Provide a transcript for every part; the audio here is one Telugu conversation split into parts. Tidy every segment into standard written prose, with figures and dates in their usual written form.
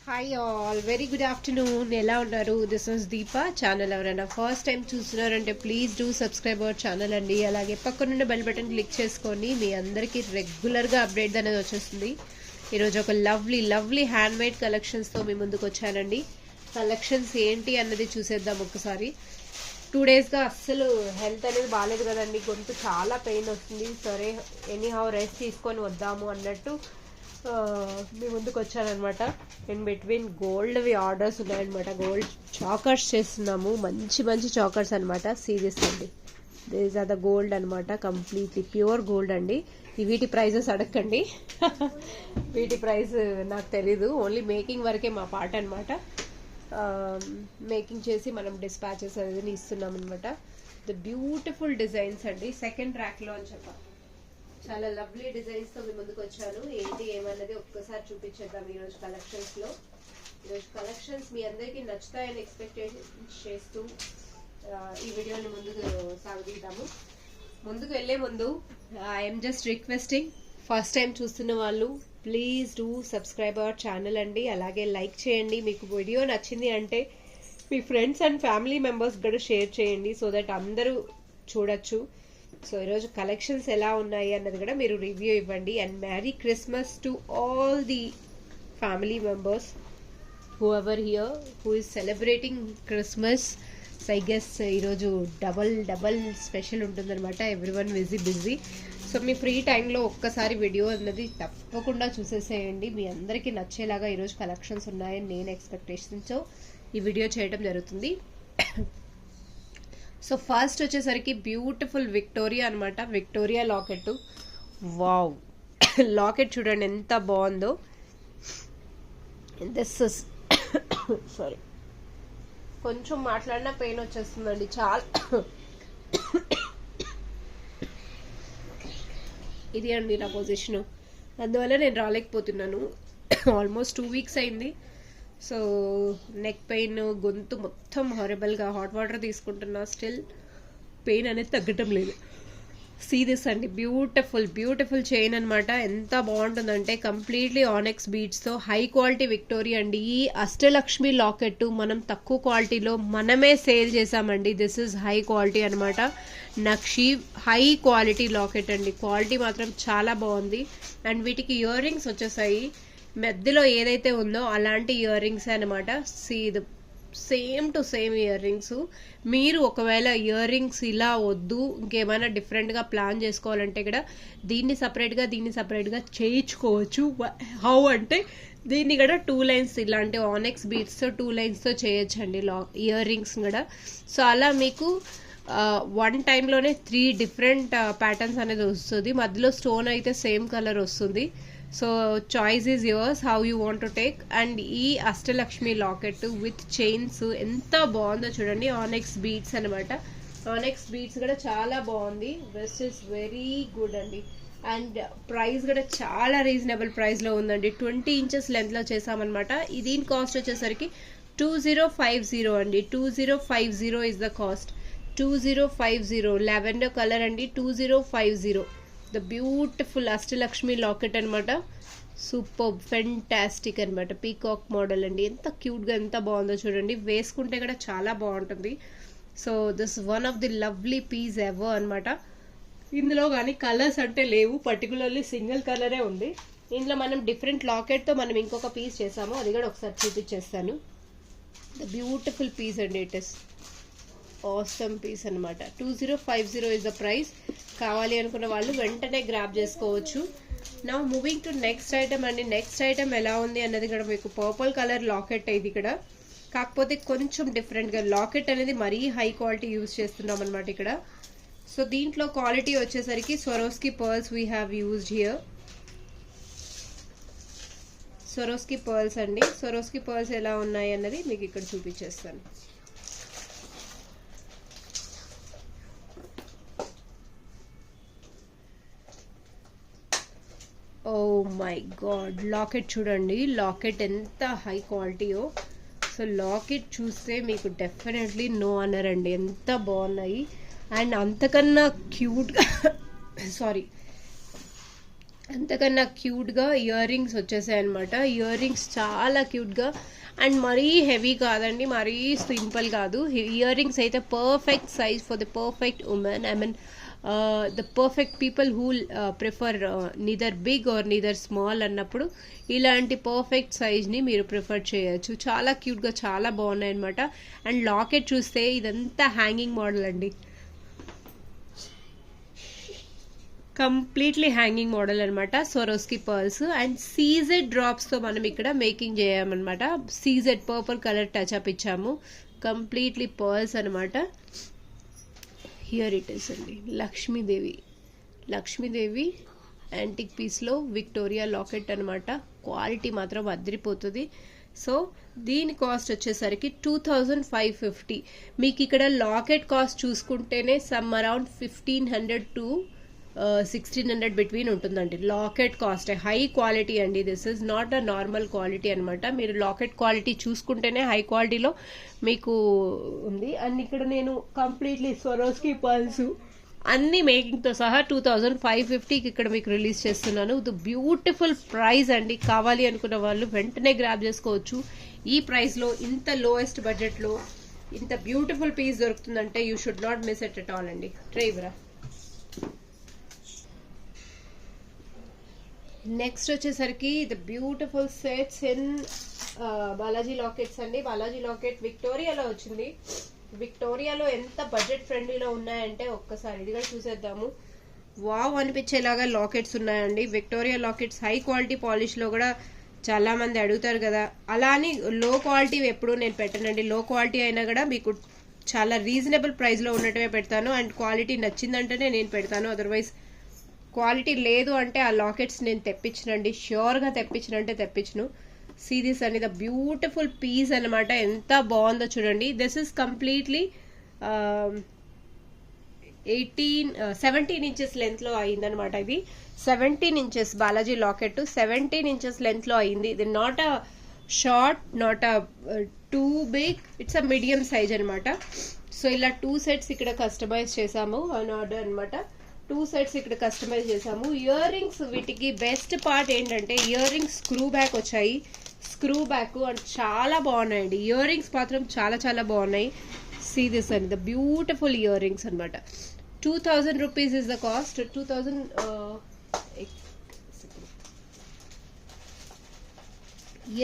Hi all very good afternoon. ఎలా ఉన్నారు? This is Deepa. ఛానల్ ఎవరైనా ఫస్ట్ టైం చూస్తున్నారంటే please do subscribe our channel అండి. అలాగే పక్కనున్న బెల్ బటన్ క్లిక్ చేసుకొని మీ అందరికీ రెగ్యులర్గా అప్డేట్ అనేది వచ్చేస్తుంది. ఈరోజు ఒక లవ్లీ లవ్లీ హ్యాండ్ మేడ్ కలెక్షన్స్తో మీ ముందుకు వచ్చానండి. కలెక్షన్స్ ఏంటి అన్నది చూసేద్దాం ఒకసారి. 2 డేస్గా అస్సలు హెల్త్ అనేది బాగాలేదు కదండి, గొంతు చాలా పెయిన్ వస్తుంది. సరే ఎనీహౌ రెస్ట్ తీసుకొని వద్దాము అన్నట్టు మీ ముందుకు వచ్చానమాట. ఇన్ బిట్వీన్ గోల్డ్వి ఆర్డర్స్ ఉన్నాయన్నమాట. గోల్డ్ చాకర్స్ చేస్తున్నాము, మంచి మంచి చాకర్స్ అనమాట. సీరియస్ అండి, దిస్ ఆర్ ద గోల్డ్ అనమాట, కంప్లీట్లీ ప్యూర్ గోల్డ్ అండి. వీటి ప్రైజెస్ అడగండి. వీటి ప్రైస్ నాకు తెలీదు, ఓన్లీ మేకింగ్ వరకే మా పాట అనమాట. మేకింగ్ చేసి మనం డిస్పాచెస్ అనేది ఇస్తున్నాం అనమాట. ద బ్యూటిఫుల్ డిజైన్స్ అండి, సెకండ్ ర్యాక్లో అని చెప్పాలి. చాలా లవ్లీ డిజైన్స్ తో మీ ముందుకు వచ్చాను. ఏంటి ఏమన్నది ఒక్కసారి చూపించేద్దాం ఈరోజు కలెక్షన్స్ లో. ఈరోజు కలెక్షన్స్ మీ అందరికీ నచ్చుతాయని ఎక్స్పెక్టేషన్ చేస్తూ ఈ వీడియోని ముందుకు సాగుదీద్దాము. ముందుకు వెళ్లే ముందు I'm just requesting, first time చూస్తున్న వాళ్ళు please do subscribe our channel అండి. అలాగే లైక్ చేయండి. మీకు వీడియో నచ్చింది అంటే మీ ఫ్రెండ్స్ అండ్ ఫ్యామిలీ మెంబర్స్ కూడా షేర్ చేయండి, సో దట్ అందరూ చూడొచ్చు. సో ఈరోజు కలెక్షన్స్ ఎలా ఉన్నాయి అన్నది కూడా మీరు రివ్యూ ఇవ్వండి. And marry Christmas to all the family members who ever here who is celebrating Christmas. I guess ఈరోజు డబల్ స్పెషల్ ఉంటుందన్నమాట. Everyone busy. సో మీ ఫ్రీ టైంలో ఒక్కసారి వీడియో అన్నది తప్పకుండా చూసేసేయండి. మీ అందరికీ నచ్చేలాగా ఈరోజు కలెక్షన్స్ ఉన్నాయని నేను ఎక్స్పెక్టేషన్తో ఈ వీడియో చేయడం జరుగుతుంది. సో ఫస్ట్ వచ్చేసరికి బ్యూటిఫుల్ విక్టోరియా అనమాట. Victoria locket. వావ్, లాకెట్ చూడండి ఎంత బాగుందో. దిస్ ఇస్ సారీ, కొంచెం మాట్లాడినా పెయిన్ వచ్చేస్తుందండి చాలా. ఇది అండి నా పొజిషను, అందువల్ల నేను రాలేకపోతున్నాను. ఆల్మోస్ట్ 2 వీక్స్ అయింది. సో నెక్ పెయిన్, గొంతు మొత్తం హారబుల్గా, హాట్ వాటర్ తీసుకుంటున్నా, స్టిల్ పెయిన్ అనేది తగ్గటం లేదు. సీ దిస్ అండి, బ్యూటిఫుల్ చైన్ అనమాట. ఎంత బాగుంటుందంటే కంప్లీట్లీ ఆనెక్స్ బీడ్స్తో హై క్వాలిటీ విక్టోరియా అండి. ఈ అష్టలక్ష్మి లాకెట్ మనం తక్కువ క్వాలిటీలో మనమే సేల్ చేసామండి. దిస్ ఇస్ హై క్వాలిటీ అనమాట. నక్షి హై క్వాలిటీ లాకెట్ అండి. క్వాలిటీ మాత్రం చాలా బాగుంది. అండ్ వీటికి ఇయర్ రింగ్స్ వచ్చేసాయి. మధ్యలో ఏదైతే ఉందో అలాంటి ఇయర్ రింగ్స్ అనమాట. Same to same ear rings. మీరు ఒకవేళ ఇయర్ రింగ్స్ ఇలా వద్దు, ఇంకేమైనా డిఫరెంట్గా ప్లాన్ చేసుకోవాలంటే కూడా దీన్ని సపరేట్గా చేయించుకోవచ్చు. హౌ అంటే దీన్ని కూడా 2 లైన్స్ ఇలాంటి ఆనెక్స్ బీడ్స్తో 2 లైన్స్తో చేయొచ్చండి ఇయర్ రింగ్స్ కూడా. సో అలా మీకు 1 టైంలోనే 3 డిఫరెంట్ ప్యాటర్న్స్ అనేది వస్తుంది. మధ్యలో స్టోన్ అయితే సేమ్ కలర్ వస్తుంది. So choice is yours, how you want to take. And ఈ అష్టలక్ష్మి లాకెట్ విత్ చైన్స్ ఎంత బాగుందో చూడండి. ఆనెక్స్ బీడ్స్ అనమాట. ఆనెక్స్ బీడ్స్ కూడా చాలా బాగుంది. దిస్ ఇస్ వెరీ గుడ్ అండి. అండ్ ప్రైస్ కూడా చాలా రీజనబుల్ ప్రైస్లో ఉందండి. 20 ఇంచెస్ లెంత్లో చేసామన్నమాట. దీని కాస్ట్ వచ్చేసరికి 2050 అండి. 2050 is the cost. 2050 lavender colour అండి. 2050 ద బ్యూటిఫుల్ అష్టలక్ష్మి లాకెట్ అనమాట. సూపర్ ఫెంటాస్టిక్ అనమాట. పీకాక్ మోడల్ అండి. ఎంత క్యూట్గా ఎంత బాగుందో చూడండి. వేసుకుంటే కూడా చాలా బాగుంటుంది. So this one of the lovely piece ever అనమాట. ఇందులో కానీ కలర్స్ అంటే లేవు, పర్టికులర్లీ సింగిల్ కలరే ఉంది. ఇందులో మనం డిఫరెంట్ లాకెట్తో మనం ఇంకొక పీస్ చేసాము, అది కూడా ఒకసారి చూపించేస్తాను. ద బ్యూటిఫుల్ పీస్ అండి. ఇట్ ఇస్ ఆసమ్ పీస్ అనమాట. 2050 ఇస్ ద ప్రైస్. కావాలి అనుకున్న వాళ్ళు వెంటనే గ్రాబ్ చేసుకోవచ్చు. నా మూవింగ్ టు నెక్స్ట్ ఐటమ్ అండి. నెక్స్ట్ ఐటమ్ ఎలా ఉంది అన్నది కూడా మీకు పర్పుల్ కలర్ లాకెట్ ఇది ఇక్కడ. కాకపోతే కొంచెం డిఫరెంట్గా లాకెట్ అనేది మరీ హై క్వాలిటీ యూజ్ చేస్తున్నాం అనమాట ఇక్కడ. సో దీంట్లో క్వాలిటీ వచ్చేసరికి Swarovski pearls we have used here. Swarovski pearls అండి. స్వరోస్కి పర్ల్స్ ఎలా ఉన్నాయి అన్నది మీకు ఇక్కడ చూపించేస్తాను. ఓ మై గాడ్, లాకెట్ చూడండి. లాకెట్ ఎంత హై క్వాలిటీయో. సో లాకెట్ చూస్తే మీకు డెఫినెట్లీ నో అనరండి, ఎంత బాగున్నాయి. అండ్ అంతకన్నా క్యూట్గా సారీ అంతకన్నా క్యూట్గా ఇయర్ రింగ్స్ వచ్చేసాయి అనమాట. ఇయర్ రింగ్స్ చాలా క్యూట్గా అండ్ మరీ హెవీ కాదండి, మరీ సింపుల్ కాదు. ఇయర్ రింగ్స్ అయితే perfect size for the perfect women. I mean the perfect people who prefer neither big or neither small అన్నప్పుడు ఇలాంటి పర్ఫెక్ట్ సైజ్ని మీరు ప్రిఫర్ చేయొచ్చు. చాలా క్యూట్గా చాలా బాగున్నాయి అనమాట. అండ్ లాకెట్ చూస్తే ఇదంతా హ్యాంగింగ్ మోడల్ అండి, కంప్లీట్లీ హ్యాంగింగ్ మోడల్ అనమాట. సొరోస్కి పర్ల్స్ అండ్ సీజెడ్ డ్రాప్స్తో మనం ఇక్కడ మేకింగ్ చేయమన్నమాట. సీజెడ్ పర్పుల్ కలర్ టచ్అప్ ఇచ్చాము, కంప్లీట్లీ పర్ల్స్ అనమాట. హియర్ ఇట్ ఇస్ అండి, లక్ష్మీదేవి యాంటిక్ పీస్లో విక్టోరియా లాకెట్ అనమాట. క్వాలిటీ మాత్రం అదిరిపోతుంది. సో దీని కాస్ట్ వచ్చేసరికి 2550. మీకు ఇక్కడ లాకెట్ కాస్ట్ చూసుకుంటేనే సమ్ అరౌండ్ 1500 to 1600 బిట్వీన్ ఉంటుందండి. లాకెట్ కాస్ట్ హై క్వాలిటీ అండి, this is not a normal quality అనమాట. మీరు లాకెట్ క్వాలిటీ చూసుకుంటేనే హై క్వాలిటీలో మీకు ఉంది. అండ్ ఇక్కడ నేను కంప్లీట్లీ స్వరోస్కి పర్ల్స్ అన్ని మేకింగ్తో సహా 2550కి ఇక్కడ మీకు రిలీజ్ చేస్తున్నాను. ఇది బ్యూటిఫుల్ ప్రైస్ అండి. కావాలి అనుకున్న వాళ్ళు వెంటనే గ్రాబ్ చేసుకోవచ్చు. ఈ ప్రైస్లో ఇంత లోయెస్ట్ బడ్జెట్లో ఇంత బ్యూటిఫుల్ పీస్ దొరుకుతుందంటే you should not miss it at all అండి. ట్రైవరా నెక్స్ట్ వచ్చేసరికి the beautiful sets in Balaji lockets అండి. బాలాజీ లాకెట్ విక్టోరియాలో వచ్చింది. విక్టోరియాలో ఎంత బడ్జెట్ ఫ్రెండ్లీలో ఉన్నాయంటే ఒక్కసారి ఇది కూడా చూసేద్దాము. వావ్ అనిపించేలాగా లాకెట్స్ ఉన్నాయండి. విక్టోరియా లాకెట్స్ హై క్వాలిటీ పాలిష్లో కూడా చాలా మంది అడుగుతారు కదా, అలా అని లో క్వాలిటీ ఎప్పుడు నేను పెట్టనండి. లో క్వాలిటీ అయినా కూడా మీకు చాలా రీజనబుల్ ప్రైస్లో ఉన్నట్టుగా పెడతాను. అండ్ క్వాలిటీ నచ్చిందంటేనే నేను పెడతాను, అదర్వైజ్ క్వాలిటీ లేదు అంటే ఆ లాకెట్స్ నేను తెప్పించనండి. ష్యూర్గా తెప్పించనంటే తెప్పించను. సీ దిస్ అని ద బ్యూటిఫుల్ పీస్ అనమాట. ఎంత బాగుందో చూడండి. దిస్ ఇస్ కంప్లీట్లీ 17 ఇంచెస్ లెంత్లో అయిందనమాట. ఇది 17 ఇంచెస్ బాలాజీ లాకెట్ 17 ఇంచెస్ లెంత్లో అయింది. ఇది not a short, not a too big, it's a medium size అనమాట. సో ఇలా 2 సెట్స్ ఇక్కడ కస్టమైజ్ చేసాము ఆన్ ఆర్డర్ అనమాట. 2 సెట్స్ ఇక్కడ కస్టమైజ్ చేసాము. ఇయర్ రింగ్స్ వీటికి బెస్ట్ పార్ట్ ఏంటంటే ఇయర్ రింగ్స్ స్క్రూ బ్యాక్ వచ్చాయి. స్క్రూ బ్యాక్ అండ్ చాలా బాగున్నాయండి. ఇయర్ రింగ్స్ మాత్రం చాలా చాలా బాగున్నాయి. సీ దిస్ అండి, ద బ్యూటిఫుల్ ఇయర్ రింగ్స్ అనమాట. 2000 రూపీస్ ఇస్ ద కాస్ట్. 2000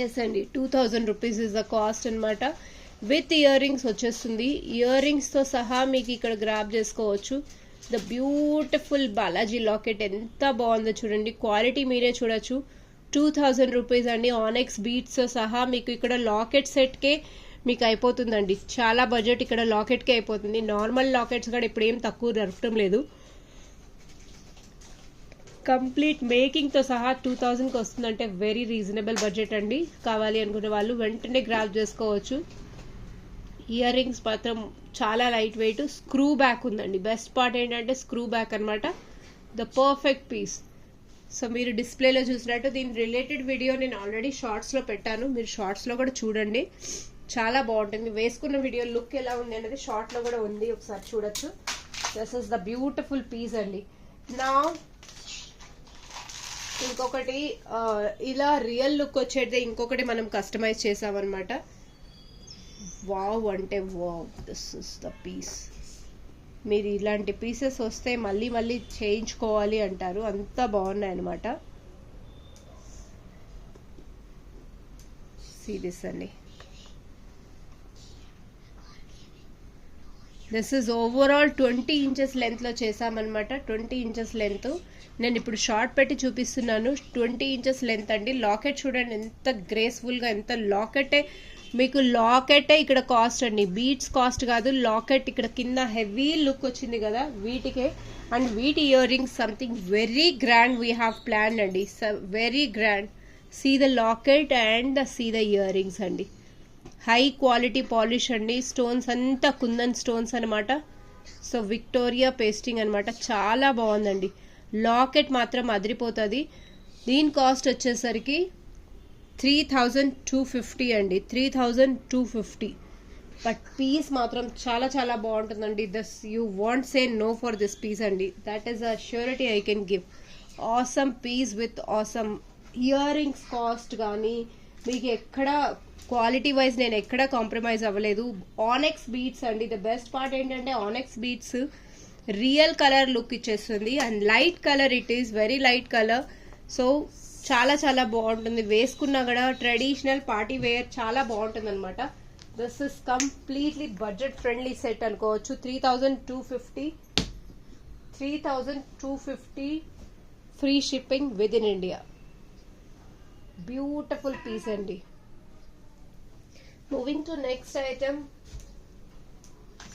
ఎస్ అండి, 2000 రూపీస్ ఇస్ ద కాస్ట్ అనమాట. విత్ ఇయర్ రింగ్స్ వచ్చేస్తుంది. ఇయర్ రింగ్స్తో సహా మీకు ఇక్కడ గ్రాబ్ చేసుకోవచ్చు. ద బ్యూటిఫుల్ బాలాజీ లాకెట్ ఎంత బాగుందో చూడండి. క్వాలిటీ మీరే చూడొచ్చు. 2000 రూపీస్ అండి. ఆనెక్స్ బీట్స్తో సహా మీకు ఇక్కడ లాకెట్ సెట్కే మీకు అయిపోతుందండి. చాలా బడ్జెట్ ఇక్కడ లాకెట్కే అయిపోతుంది. నార్మల్ లాకెట్స్ కూడా ఇప్పుడు ఏం తక్కువ దొరకటం లేదు. కంప్లీట్ మేకింగ్తో సహా 2000కి వస్తుందంటే వెరీ రీజనబుల్ బడ్జెట్ అండి. కావాలి అనుకునే వాళ్ళు వెంటనే గ్రాబ్ చేసుకోవచ్చు. ఇయర్ రింగ్స్ మాత్రం చాలా లైట్ వెయిట్, స్క్రూ బ్యాక్ ఉందండి. బెస్ట్ పార్ట్ ఏంటంటే స్క్రూ బ్యాక్ అనమాట. The perfect piece. సో మీరు డిస్ప్లేలో చూసినట్టు దీని రిలేటెడ్ వీడియో నేను ఆల్రెడీ షార్ట్స్లో పెట్టాను, మీరు షార్ట్స్లో కూడా చూడండి. చాలా బాగుంటుంది. వేసుకున్న వీడియో లుక్ ఎలా ఉంది అనేది షార్ట్లో కూడా ఉంది, ఒకసారి చూడొచ్చు. This is the beautiful piece అండి. నా ఇంకొకటి ఇలా రియల్ లుక్ వచ్చేది ఇంకొకటి మనం కస్టమైజ్ చేసామన్నమాట. వావ్ అంటే wow, this is the piece. మీరు ఇలాంటి పీసెస్ వస్తే మళ్ళీ మళ్ళీ చేయించుకోవాలి అంటారు, అంత బాగున్నాయి అనమాట. సీ దిస్ అండి. దిస్ ఇస్ ఓవరాల్ 20 ఇంచెస్ లెంత్లో చేసామన్నమాట. 20 ఇంచెస్ లెంత్ నేను ఇప్పుడు షార్ట్ పెట్టి చూపిస్తున్నాను. 20 ఇంచెస్ లెంత్ అండి. లాకెట్ చూడండి ఎంత గ్రేస్ఫుల్గా, ఎంత లాకెటే మీకు లాకెటే ఇక్కడ కాస్ట్ అండి, బీట్స్ కాస్ట్ కాదు. లాకెట్ ఇక్కడ కింద హెవీ లుక్ వచ్చింది కదా వీటికే. అండ్ వీటి earrings something very grand we have plan అండి, very grand. See the locket and see the earrings అండి. హై క్వాలిటీ పాలిష్ అండి. స్టోన్స్ అంతా కుందన్ స్టోన్స్ అనమాట. సో విక్టోరియా పేస్టింగ్ అనమాట. చాలా బాగుందండి. లాకెట్ మాత్రం అదిరిపోతుంది. దీని కాస్ట్ వచ్చేసరికి 3250 అండి, 3250. బట్ పీస్ మాత్రం చాలా చాలా బాగుంటుందండి. Thus you want say no for this piece అండి. That is a surety I can give. Awesome piece with awesome earrings. Cost కానీ మీకు ఎక్కడ క్వాలిటీ వైజ్ నేను ఎక్కడ కాంప్రమైజ్ అవ్వలేదు. ఆనెక్స్ బీట్స్ అండి. ద బెస్ట్ పార్ట్ ఏంటంటే onyx beads real colour look ఇచ్చేస్తుంది and light colour, it is very light colour. So చాలా చాలా బాగుంటుంది, వేసుకున్నా కూడా ట్రెడిషనల్ పార్టీ వేర్ చాలా బాగుంటుంది అనమాట. This is completely budget friendly set అనుకోవచ్చు. 3,250 free shipping within India. Beautiful piece అండి. Moving to next item.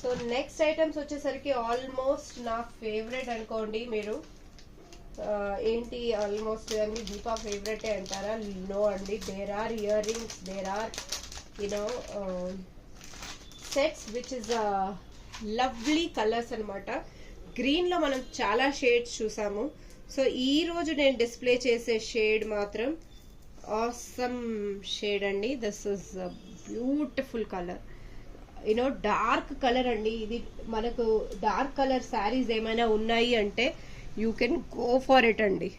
So next items వచ్చేసరికి ఆల్మోస్ట్ నా ఫేవరెట్ అనుకోండి మీరు. ఏంటి ఆల్మోస్ట్ అన్ని దీపా ఫేవరెట్ అంటారా? నో అండి. There are earrings, there are sets which is lovely colours అనమాట. గ్రీన్లో మనం చాలా షేడ్స్ చూసాము. సో ఈ రోజు నేను డిస్ప్లే చేసే షేడ్ మాత్రం ఆసమ్ షేడ్ అండి. This is beautiful colour, dark colour అండి. ఇది మనకు డార్క్ కలర్ శారీస్ ఏమైనా ఉన్నాయి అంటే you can go for it అండి.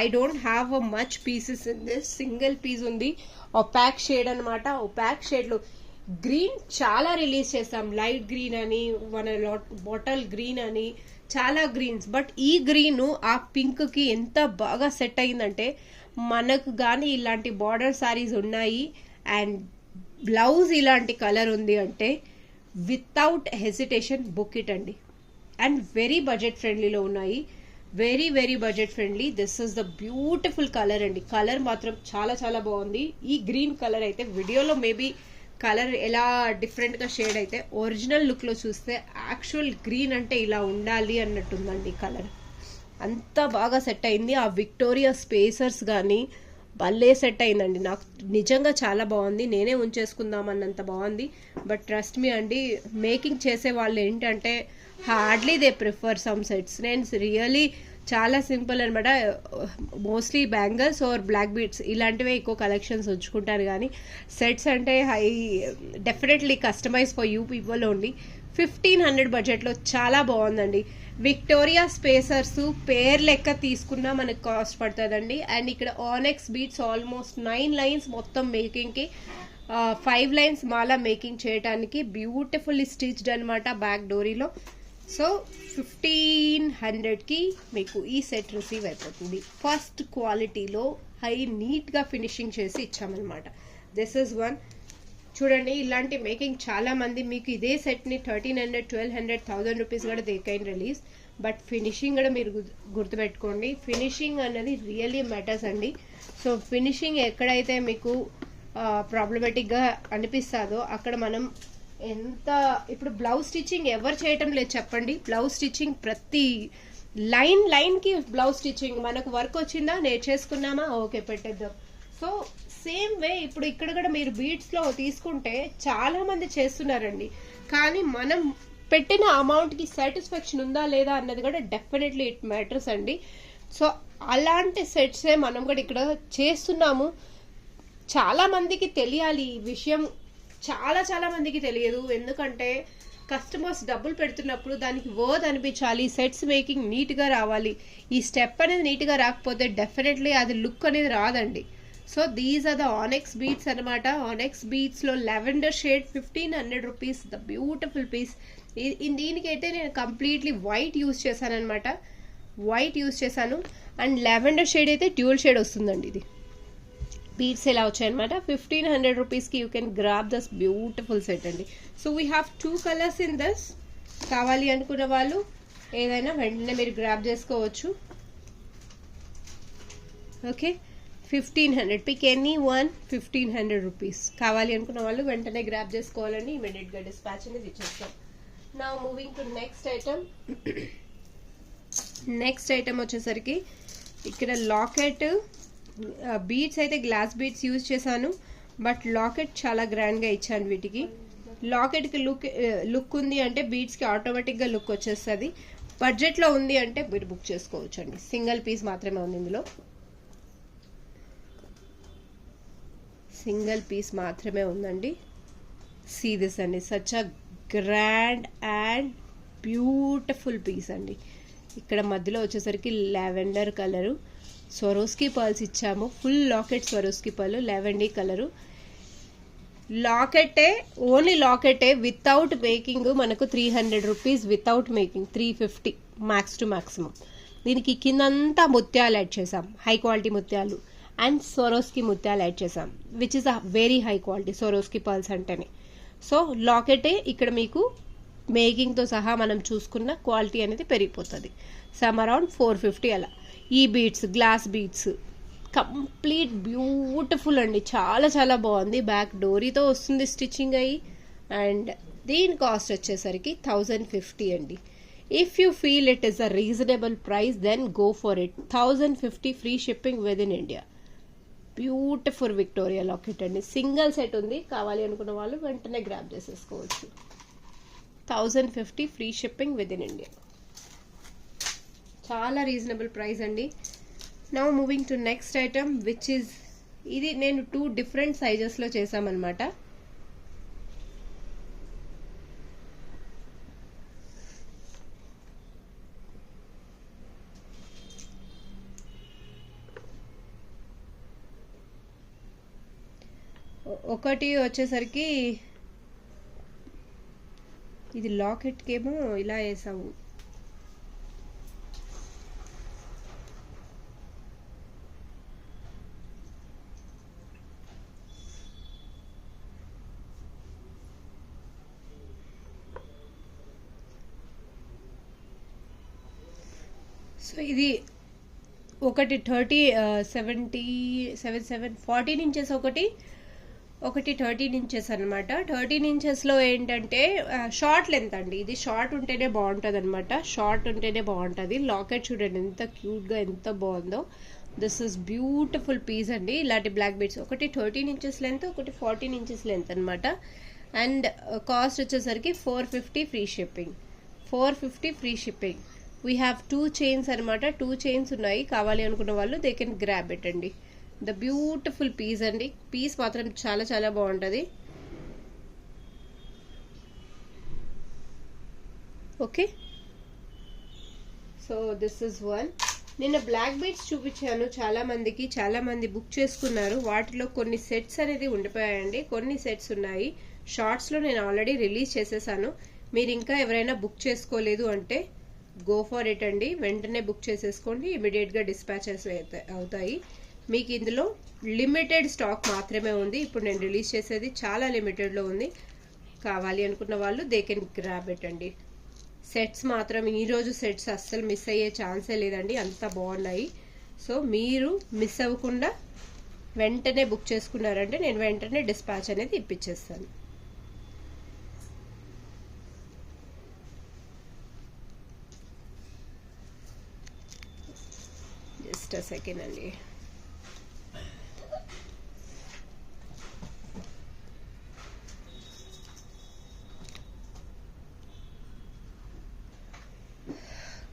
I don't have a much pieces in this. Single piece ఉంది, ఒపాక్ షేడ్ అనమాట. ఒపాక్ షేడ్లో గ్రీన్ చాలా రిలీజ్ చేస్తాం, లైట్ గ్రీన్ అని, మన బాటల్ గ్రీన్ అని, చాలా గ్రీన్స్. బట్ ఈ గ్రీన్ ఆ పింక్ కి ఎంత బాగా సెట్ అయిందంటే, మనకు కానీ ఇలాంటి బార్డర్ సారీస్ ఉన్నాయి అండ్ బ్లౌజ్ ఇలాంటి కలర్ ఉంది అంటే వితౌట్ హెసిటేషన్ బుక్ ఇట్ అండి. అండ్ వెరీ బడ్జెట్ ఫ్రెండ్లీలో ఉన్నాయి, very very budget friendly. This is the beautiful colour అండి. కలర్ మాత్రం చాలా చాలా బాగుంది. ఈ గ్రీన్ కలర్ అయితే వీడియోలో మేబీ కలర్ ఎలా డిఫరెంట్గా షేడ్ అయితే, ఒరిజినల్ లుక్లో చూస్తే యాక్చువల్ గ్రీన్ అంటే ఇలా ఉండాలి అన్నట్టుందండి కలర్. అంత బాగా సెట్ అయింది. ఆ విక్టోరియా స్పేసర్స్ కానీ భలే సెట్ అయిందండి. నాకు నిజంగా చాలా బాగుంది. నేనే ఉంచేసుకుందాం అన్నంత బాగుంది. బట్ ట్రస్ట్ మీ అండి, మేకింగ్ చేసే వాళ్ళు ఏంటంటే hardly they prefer some sets. నేను రియలీ చాలా సింపుల్ అనమాట. Mostly bangles or black beads ఇలాంటివే ఎక్కువ కలెక్షన్స్ ఉంచుకుంటారు. కానీ సెట్స్ అంటే definitely customize for you people only. 1500 బడ్జెట్లో చాలా బాగుందండి. విక్టోరియా స్పేసర్స్ పేర్ లెక్క తీసుకున్నా మనకు కాస్ట్ పడుతుందండి. అండ్ ఇక్కడ ఆనెక్స్ బీట్స్ ఆల్మోస్ట్ 9 లైన్స్ మొత్తం మేకింగ్కి, 5 లైన్స్ మాలా మేకింగ్ చేయడానికి బ్యూటిఫుల్లీ స్టిచ్డ్ అనమాట బ్యాక్ డోరీలో. సో 1500కి మీకు ఈ సెట్ రిసీవ్ అయిపోతుంది. ఫస్ట్ క్వాలిటీలో హై నీట్గా ఫినిషింగ్ చేసి ఇచ్చామన్నమాట. This is one. చూడండి, ఇలాంటి మేకింగ్ చాలా మంది మీకు ఇదే సెట్ని 1300, 1200, 1000 రూపీస్ కూడా they can release. But finishing కూడా మీరు గుర్తుపెట్టుకోండి, ఫినిషింగ్ అనేది రియల్లీ మ్యాటర్స్ అండి. సో ఫినిషింగ్ ఎక్కడైతే మీకు ప్రాబ్లమేటిక్గా అనిపిస్తుందో అక్కడ మనం ఎంత, ఇప్పుడు బ్లౌజ్ స్టిచ్చింగ్ ఎవరు చేయటం లేదు చెప్పండి. బ్లౌజ్ స్టిచ్చింగ్ ప్రతి లైన్కి బ్లౌజ్ స్టిచ్చింగ్ మనకు వర్క్ వచ్చిందా, నేర్చేసుకున్నామా, ఓకే పెట్టేద్దాం. సో సేమ్ వే ఇప్పుడు ఇక్కడ కూడా మీరు బీడ్స్లో తీసుకుంటే చాలా మంది చేస్తున్నారండి. కానీ మనం పెట్టిన అమౌంట్కి సాటిస్ఫాక్షన్ ఉందా లేదా అన్నది కూడా డెఫినెట్లీ ఇట్ మ్యాటర్స్ అండి. సో అలాంటి సెట్సే మనం కూడా ఇక్కడ చేస్తున్నాము. చాలా మందికి తెలియాలి ఈ విషయం, చాలా చాలా మందికి తెలియదు. ఎందుకంటే కస్టమర్స్ డబ్బులు పెడుతున్నప్పుడు దానికి వర్త్ అనిపించాలి, సెట్స్ మేకింగ్ నీట్గా రావాలి. ఈ స్టెప్ అనేది నీట్గా రాకపోతే డెఫినెట్లీ అది లుక్ అనేది రాదండి. So these are the onyx beads అనమాట. ఆనెక్స్ బీట్స్లో lavender shade 1500 rupees, the beautiful piece. దీనికైతే నేను కంప్లీట్లీ వైట్ యూస్ చేశాను అనమాట, వైట్ యూస్ చేశాను. అండ్ లెవెండర్ షేడ్ అయితే డ్యూల్ షేడ్ వస్తుందండి. ఇది బీట్స్ ఎలా వచ్చాయన్నమాట. 1500 రూపీస్కి you can grab this beautiful set అండి. So we have 2 colours in this. కావాలి అనుకున్న వాళ్ళు ఏదైనా వెంటనే మీరు గ్రాబ్ చేసుకోవచ్చు. Okay, 1500, pick any one, 1500 rupees. కావాలి అనుకున్న వాళ్ళు వెంటనే గ్రాబ్ చేసుకోవాలండి. ఇమీడియట్గా డిస్పాచ్ అనేది ఇచ్చేస్తాం. నా moving to next item. Next item వచ్చేసరికి ఇక్కడ లాకెట్ బీడ్స్ అయితే గ్లాస్ బీడ్స్ యూజ్ చేశాను. బట్ లాకెట్ చాలా గ్రాండ్గా ఇచ్చాను వీటికి. లాకెట్కి లుక్ ఉంది అంటే బీడ్స్కి ఆటోమేటిక్గా లుక్ వచ్చేస్తుంది. బడ్జెట్లో ఉంది అంటే మీరు బుక్ చేసుకోవచ్చు అండి. సింగిల్ పీస్ మాత్రమే ఉంది ఇందులో, సింగిల్ పీస్ మాత్రమే ఉందండి. సీ దిస్ అండి, such a grand and beautiful piece అండి. ఇక్కడ మధ్యలో వచ్చేసరికి లావెండర్ కలరు, స్వరోస్కి పర్ల్స్ ఇచ్చాము. Full locket Swarovski pearl, lavender colour. లాకెటే, ఓన్లీ లాకెటే వితౌట్ మేకింగ్ మనకు 300 rupees, without making 350 max to maximum. దీనికి కిందంతా ముత్యాలు యాడ్ చేసాం, హై క్వాలిటీ ముత్యాలు, అండ్ స్వరోస్కి ముత్యాలు యాడ్ చేసాం, which is a very high quality Swarovski pearls అంటేనే. సో లాకెటే ఇక్కడ మీకు మేకింగ్తో సహా మనం చూసుకున్న క్వాలిటీ అనేది పెరిగిపోతుంది. సమ్ అరౌండ్ 450 అలా. ఈ beads, glass beads complete beautiful అండి, చాలా చాలా బాగుంది. బ్యాక్ డోరీతో వస్తుంది స్టిచ్చింగ్ అయ్యి. అండ్ దీని కాస్ట్ వచ్చేసరికి 1050 అండి. If you feel it is a reasonable price then go for it. 1050 free shipping within India. Beautiful Victoria locket అండి, సింగిల్ సెట్ ఉంది. కావాలి అనుకున్న వాళ్ళు వెంటనే గ్రాబ్ చేసేసుకోవచ్చు. 1050 free shipping within India, చాలా రీజనబుల్ ప్రైస్ అండి. Now moving to next item which is, ఇది నేను 2 డిఫరెంట్ సైజెస్లో చేసామన్నమాట. ఒకటి వచ్చేసరికి ఇది లాకెట్కేమో ఇలా వేసాము, సో ఇది ఒకటి 14 ఇంచెస్, ఒకటి 13 ఇంచెస్ అనమాట. 13 ఇంచెస్లో ఏంటంటే షార్ట్ లెంత్ అండి, ఇది షార్ట్ ఉంటేనే బాగుంటుంది అనమాట, షార్ట్ ఉంటేనే బాగుంటుంది. లాకెట్ చూడండి ఎంత క్యూట్గా, ఎంత బాగుందో. దిస్ ఇస్ బ్యూటిఫుల్ పీస్ అండి. ఇలాంటి బ్లాక్ బీడ్స్ ఒకటి 13 ఇంచెస్ లెంత్, ఒకటి 14 ఇంచెస్ లెంత్ అనమాట. అండ్ కాస్ట్ వచ్చేసరికి 450 free shipping. 450 free shipping. We have 2 chains అనమాట, 2 చైన్స్ ఉన్నాయి. కావాలి అనుకున్న వాళ్ళు దే కెన్ గ్రాబ్ ఇట్ అండి. ద బ్యూటిఫుల్ పీస్ అండి, పీస్ మాత్రం చాలా చాలా బాగుంటుంది. Okay, so this is one. నిన్న బ్లాక్ బీడ్స్ చూపించాను చాలా మందికి, చాలా మంది బుక్ చేసుకున్నారు. వాటిలో కొన్ని సెట్స్ అనేది ఉండిపోయాయండి, కొన్ని సెట్స్ ఉన్నాయి. షార్ట్స్లో నేను ఆల్రెడీ రిలీజ్ చేసేసాను. మీరు ఇంకా ఎవరైనా బుక్ చేసుకోలేదు అంటే గో ఫర్ ఇట్ అండి, వెంటనే బుక్ చేసేసుకోండి, ఇమీడియట్గా డిస్పాచెస్ అవుతాయి. మీకు ఇందులో లిమిటెడ్ స్టాక్ మాత్రమే ఉంది. ఇప్పుడు నేను రిలీజ్ చేసేది చాలా లిమిటెడ్లో ఉంది. కావాలి అనుకున్న వాళ్ళు దే కెన్ గ్రాబ్ ఇట్ అండి. సెట్స్ మాత్రం ఈరోజు సెట్స్ అస్సలు మిస్ అయ్యే ఛాన్సే లేదండి, అంత బాగున్నాయి. సో మీరు మిస్ అవ్వకుండా వెంటనే బుక్ చేసుకున్నారంటే నేను వెంటనే డిస్పాచ్ అనేది ఇప్పించేస్తాను. జస్ట్ అ సెకండ్ అండి.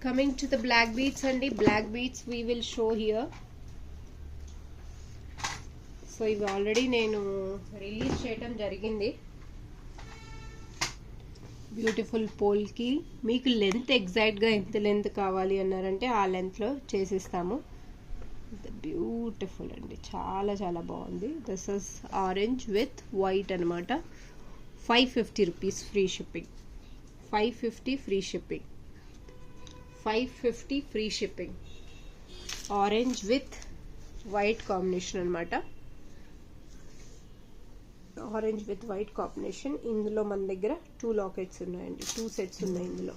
Coming to the black beads and the black beads we will show here. So ఇవి ఆల్రెడీ నేను రిలీజ్ చేయడం జరిగింది. బ్యూటిఫుల్ పోల్కి మీకు లెంత్ ఎగ్జాక్ట్గా ఎంత లెంత్ కావాలి అన్నారంటే ఆ లెంత్లో చేసిస్తాము. బ్యూటిఫుల్ అండి, చాలా చాలా బాగుంది. This is orange with white అనమాట. 550 rupees free shipping. 550 free shipping. 550 free shipping. Orange with white combination అనమాట. Orange with white combination. ఇందులో మన దగ్గర 2 లాకెట్స్ ఉన్నాయండి, 2 సెట్స్ ఉన్నాయి ఇందులో.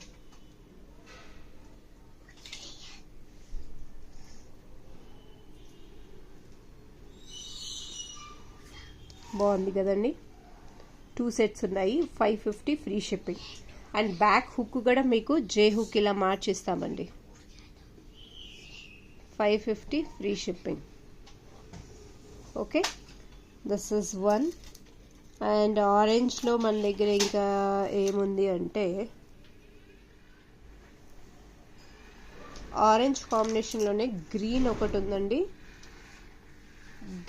బాగుంది కదండి, 2 సెట్స్ ఉన్నాయి. 550 free shipping. And back hook కూడా మీకు జే హుక్ ఇలా మార్చిస్తామండి. 550 free shipping. Okay, this is one. And ఆరెంజ్లో మన దగ్గర ఇంకా ఏముంది అంటే ఆరెంజ్ కాంబినేషన్లోనే గ్రీన్ ఒకటి ఉందండి.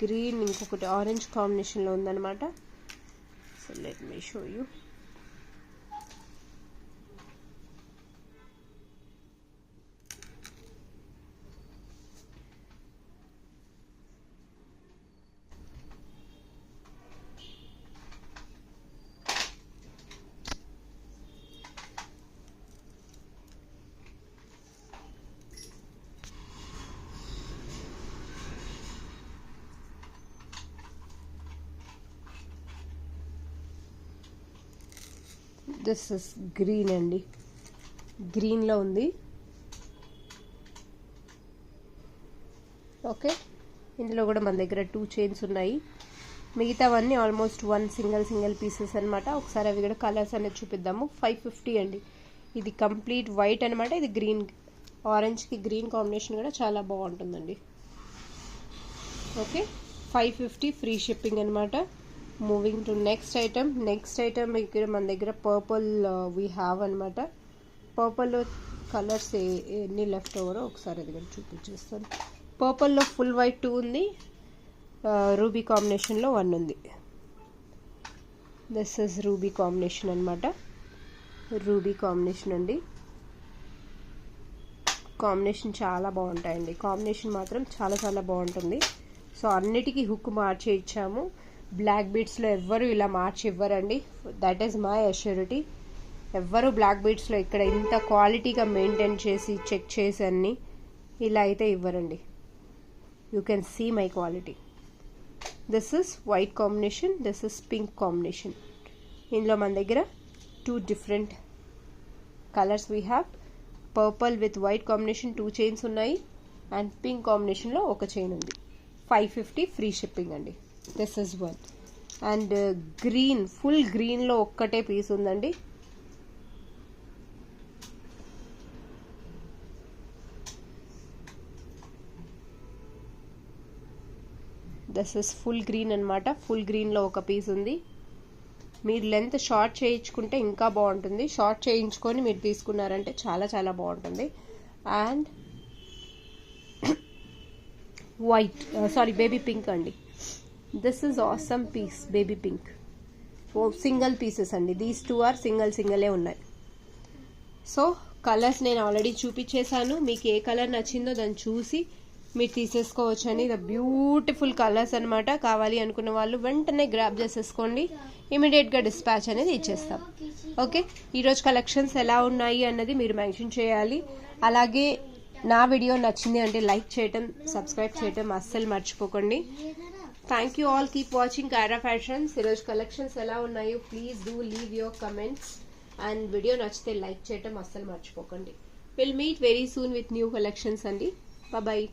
గ్రీన్ ఇంకొకటి ఆరెంజ్ కాంబినేషన్లో ఉందన్నమాట. So let me show you. This is green అండి, గ్రీన్లో ఉంది. ఓకే, ఇందులో కూడా మన దగ్గర 2 చైన్స్ ఉన్నాయి. మిగతావన్నీ ఆల్మోస్ట్ 1 సింగిల్ పీసెస్ అనమాట. ఒకసారి అవి కూడా కలర్స్ అనేది చూపిద్దాము. 550 అండి. ఇది కంప్లీట్ వైట్ అనమాట. ఇది గ్రీన్, ఆరెంజ్కి గ్రీన్ కాంబినేషన్ కూడా చాలా బాగుంటుందండి. ఓకే, 550 ఫ్రీ షిప్పింగ్ అనమాట. Moving to next item. Next item ఇక్కడ మన దగ్గర పర్పుల్ వీ హ్యావ్ అనమాట. పర్పుల్లో కలర్స్ ఎన్ని లెఫ్ట్ ఓవరో ఒకసారి అది కూడా చూపించేస్తాను. పర్పుల్లో ఫుల్ వైట్ 2 ఉంది, రూబీ కాంబినేషన్లో 1 ఉంది. దిస్ ఇస్ రూబీ కాంబినేషన్ అనమాట. రూబీ కాంబినేషన్ అండి. కాంబినేషన్ చాలా బాగుంటాయండి. కాంబినేషన్ మాత్రం చాలా చాలా బాగుంటుంది. సో అన్నిటికీ హుక్ మార్చి ఇచ్చాము. బ్లాక్ బీడ్స్లో ఎవ్వరు ఇలా మార్చి ఇవ్వరండి. That is my assurity. ఎవ్వరు బ్లాక్ బీడ్స్లో ఇక్కడ ఇంత క్వాలిటీగా మెయింటైన్ చేసి చెక్ చేసి అన్ని ఇలా అయితే ఇవ్వరండి. You can see my quality. This is white combination, this is pink combination. ఇందులో మన దగ్గర 2 different colours we have. Purple with white combination 2 chains ఉన్నాయి, అండ్ పింక్ కాంబినేషన్లో 1 చైన్ ఉంది. 550 ఫ్రీ షిప్పింగ్ అండి. This is 1. And green, full గ్రీన్లో ఒక్కటే పీస్ ఉందండి. దిస్ ఇస్ ఫుల్ గ్రీన్ అనమాట. ఫుల్ గ్రీన్లో 1 పీస్ ఉంది. మీరు లెంత్ షార్ట్ చేయించుకుంటే ఇంకా బాగుంటుంది. షార్ట్ చేయించుకొని మీరు తీసుకున్నారంటే చాలా చాలా బాగుంటుంది. అండ్ వైట్, బేబీ పింక్ అండి. This is awesome piece, baby pink. Single pieces అండి. దీస్ 2 ఆర్ సింగిలే ఉన్నాయి. సో కలర్స్ నేను ఆల్రెడీ చూపించేశాను. మీకు ఏ కలర్ నచ్చిందో దాన్ని చూసి మీరు తీసేసుకోవచ్చు అండి. ఇది బ్యూటిఫుల్ కలర్స్ అనమాట. కావాలి అనుకున్న వాళ్ళు వెంటనే గ్రాబ్ చేసేసుకోండి. ఇమీడియట్గా డిస్పాచ్ అనేది ఇచ్చేస్తాం. ఓకే, ఈరోజు కలెక్షన్స్ ఎలా ఉన్నాయి అన్నది మీరు మెన్షన్ చేయాలి. అలాగే నా వీడియో నచ్చింది అంటే లైక్ చేయటం, సబ్స్క్రైబ్ చేయటం అస్సలు మర్చిపోకండి. Thank you all. Keep watching Kaira Fashions. ఈరోజు కలెక్షన్స్ ఎలా ఉన్నాయో please do leave your comments. And video నచ్చితే లైక్ చేయటం అస్సలు మర్చిపోకండి. Will meet very soon with new collections అండి. బాయ్.